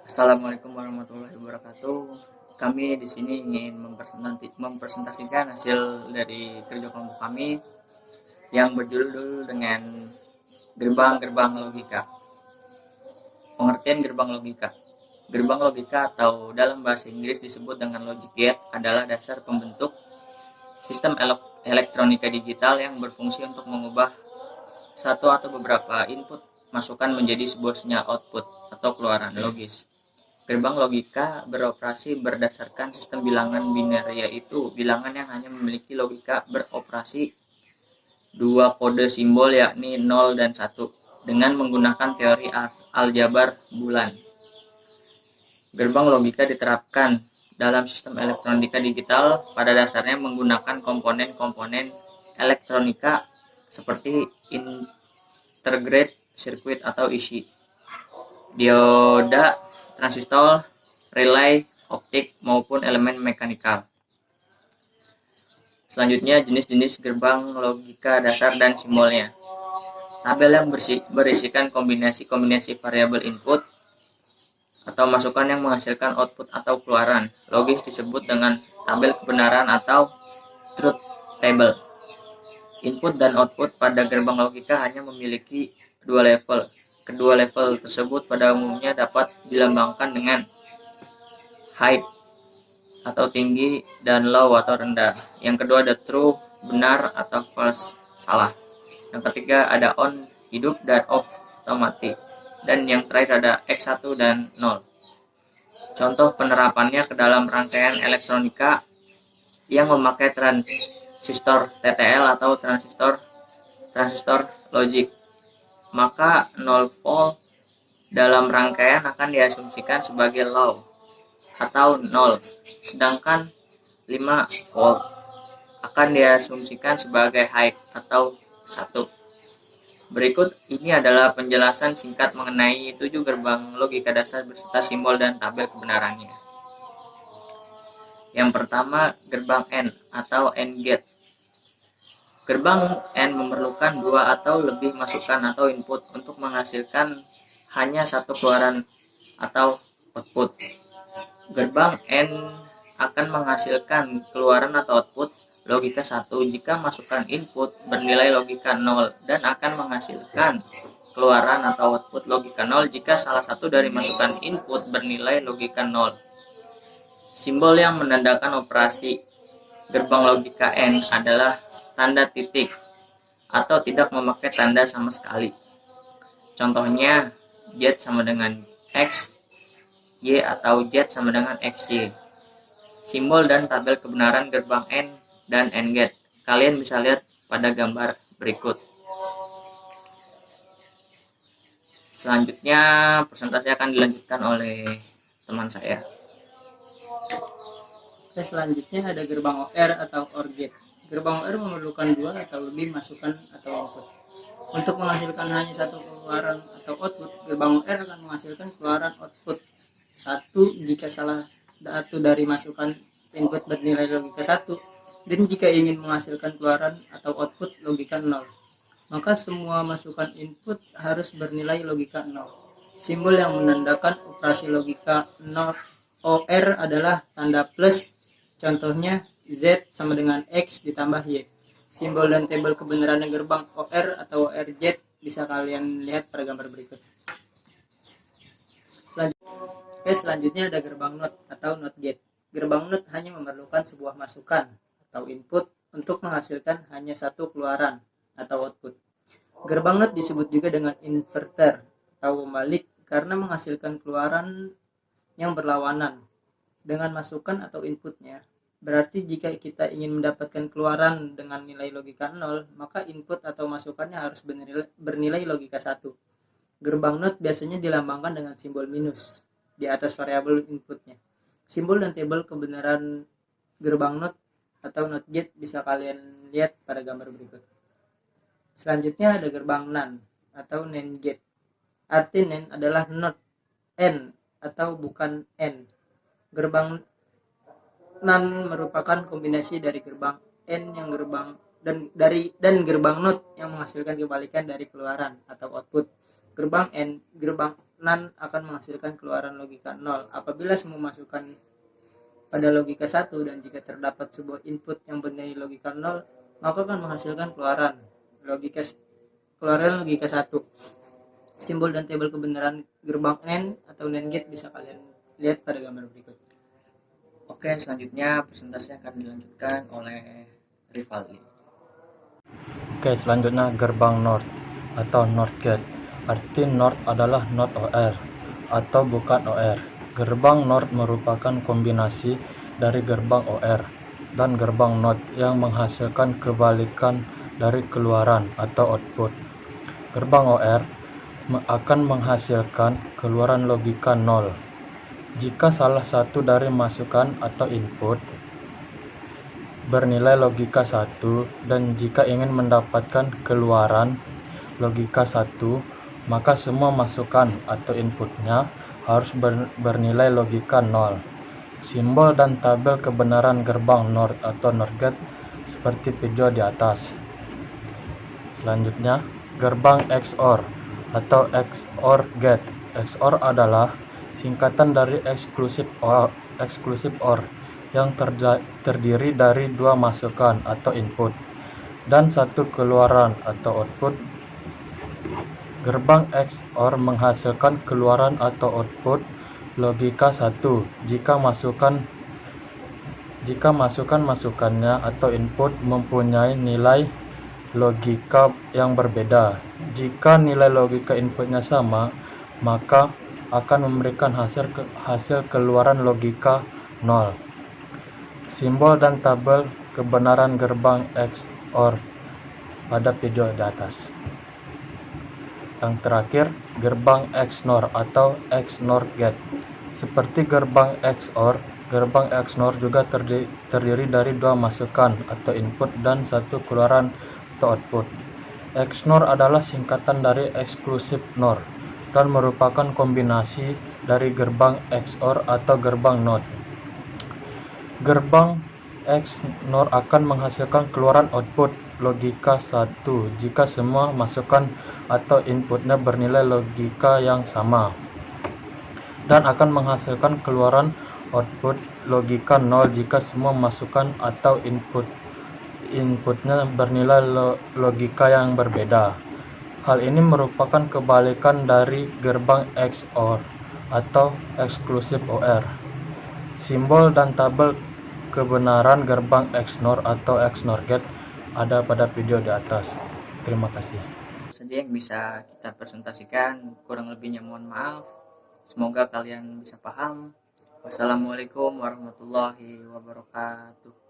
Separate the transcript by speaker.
Speaker 1: Assalamualaikum warahmatullahi wabarakatuh. Kami di sini ingin mempresentasikan hasil dari kerja kelompok kami yang berjudul dengan gerbang-gerbang logika. Pengertian gerbang logika. Gerbang logika atau dalam bahasa Inggris disebut dengan logic gate adalah dasar pembentuk sistem elektronika digital yang berfungsi untuk mengubah satu atau beberapa input masukan menjadi sebuah sinyal output atau keluaran logis. Gerbang logika beroperasi berdasarkan sistem bilangan biner, yaitu bilangan yang hanya memiliki logika beroperasi dua kode simbol yakni 0 dan 1 dengan menggunakan teori aljabar bulan. Gerbang logika diterapkan dalam sistem elektronika digital pada dasarnya menggunakan komponen-komponen elektronika seperti integrated circuit atau IC, dioda, transistor, relay, optik, maupun elemen mekanikal. Selanjutnya, jenis-jenis gerbang logika dasar dan simbolnya. Tabel yang berisikan kombinasi-kombinasi variabel input atau masukan yang menghasilkan output atau keluaran logis disebut dengan tabel kebenaran atau truth table. Input dan output pada gerbang logika hanya memiliki dua level. Kedua level tersebut pada umumnya dapat dilambangkan dengan high atau tinggi dan low atau rendah. Yang kedua ada true, benar, atau false, salah. Yang ketiga ada on, hidup, dan off atau mati. Dan yang terakhir ada X1 dan 0. Contoh penerapannya ke dalam rangkaian elektronika yang memakai transistor TTL atau transistor logic. Maka 0 volt dalam rangkaian akan diasumsikan sebagai low atau 0, sedangkan 5 volt akan diasumsikan sebagai high atau 1. Berikut ini adalah penjelasan singkat mengenai 7 gerbang logika dasar beserta simbol dan tabel kebenarannya. Yang pertama, gerbang AND atau AND gate. Gerbang AND memerlukan dua atau lebih masukan atau input untuk menghasilkan hanya satu keluaran atau output. Gerbang AND akan menghasilkan keluaran atau output logika 1 jika masukan input bernilai logika 0 dan akan menghasilkan keluaran atau output logika 0 jika salah satu dari masukan input bernilai logika 0. Simbol yang menandakan operasi gerbang logika AND adalah tanda titik atau tidak memakai tanda sama sekali. Contohnya Z sama dengan X, Y atau Z sama dengan XY. Simbol dan tabel kebenaran gerbang AND dan AND gate kalian bisa lihat pada gambar berikut. Selanjutnya presentasi akan dilanjutkan oleh teman saya.
Speaker 2: Oke, selanjutnya ada gerbang OR atau OR gate. Gerbang OR memerlukan dua atau lebih masukan atau input. Untuk menghasilkan hanya satu keluaran atau output, gerbang OR akan menghasilkan keluaran output 1 jika salah satu dari masukan input bernilai logika 1 dan jika ingin menghasilkan keluaran atau output logika 0. Maka semua masukan input harus bernilai logika 0. Simbol yang menandakan operasi logika 0 OR adalah tanda plus. Contohnya Z sama dengan X ditambah Y. Simbol dan tabel kebenaran gerbang OR atau ORZ bisa kalian lihat pada gambar berikut. Selanjutnya ada gerbang NOT atau NOT gate. Gerbang NOT hanya memerlukan sebuah masukan atau input untuk menghasilkan hanya satu keluaran atau output. Gerbang NOT disebut juga dengan inverter atau pembalik karena menghasilkan keluaran yang berlawanan dengan masukan atau inputnya. Berarti jika kita ingin mendapatkan keluaran dengan nilai logika 0, maka input atau masukannya harus bernilai logika 1. Gerbang NOT biasanya dilambangkan dengan simbol minus di atas variabel inputnya. Simbol dan tabel kebenaran gerbang NOT atau NOT gate bisa kalian lihat pada gambar berikut. Selanjutnya ada gerbang NAND atau NAND gate. Arti NAND adalah not N atau bukan N. Gerbang NAND merupakan kombinasi dari gerbang N yang gerbang dan gerbang NOT yang menghasilkan kebalikan dari keluaran atau output. Gerbang NaN akan menghasilkan keluaran logika 0 apabila semua masukan pada logika 1 dan jika terdapat sebuah input yang bernilai logika 0 maka akan menghasilkan keluaran logika 1. Simbol dan tabel kebenaran gerbang NaN atau NaN gate bisa kalian lihat pada gambar berikut.
Speaker 1: Oke, selanjutnya presentasi akan dilanjutkan oleh Rivaldi.
Speaker 3: Oke, selanjutnya gerbang NOR atau NOR gate. Arti NOR adalah not OR atau bukan OR. Gerbang NOR merupakan kombinasi dari gerbang OR dan gerbang NOT yang menghasilkan kebalikan dari keluaran atau output. Gerbang OR akan menghasilkan keluaran logika 0 jika salah satu dari masukan atau input bernilai logika 1 dan jika ingin mendapatkan keluaran logika 1 maka semua masukan atau inputnya harus bernilai logika 0. Simbol dan tabel kebenaran gerbang NOR atau NOR gate seperti video di atas. Selanjutnya, gerbang XOR atau XOR gate. XOR adalah singkatan dari exclusive OR yang terdiri dari dua masukan atau input dan satu keluaran atau output. Gerbang XOR menghasilkan keluaran atau output logika 1 jika masukannya atau input mempunyai nilai logika yang berbeda. Jika nilai logika inputnya sama, maka akan memberikan hasil keluaran logika 0. Simbol dan tabel kebenaran gerbang XOR pada video di atas. Yang terakhir, gerbang XNOR atau XNOR gate. Seperti gerbang XNOR juga terdiri dari dua masukan atau input dan satu keluaran atau output. XNOR adalah singkatan dari exclusive NOR dan merupakan kombinasi dari gerbang XOR atau gerbang NOT. Gerbang XNOR akan menghasilkan keluaran output logika 1 jika semua masukan atau inputnya bernilai logika yang sama, dan akan menghasilkan keluaran output logika 0 jika semua masukan atau inputnya bernilai logika yang berbeda. Hal ini merupakan kebalikan dari gerbang XOR atau exclusive OR. Simbol dan tabel kebenaran gerbang XNOR atau XNOR gate ada pada video di atas. Terima kasih.
Speaker 1: Saja yang bisa kita presentasikan, kurang lebihnya mohon maaf. Semoga kalian bisa paham. Wassalamualaikum warahmatullahi wabarakatuh.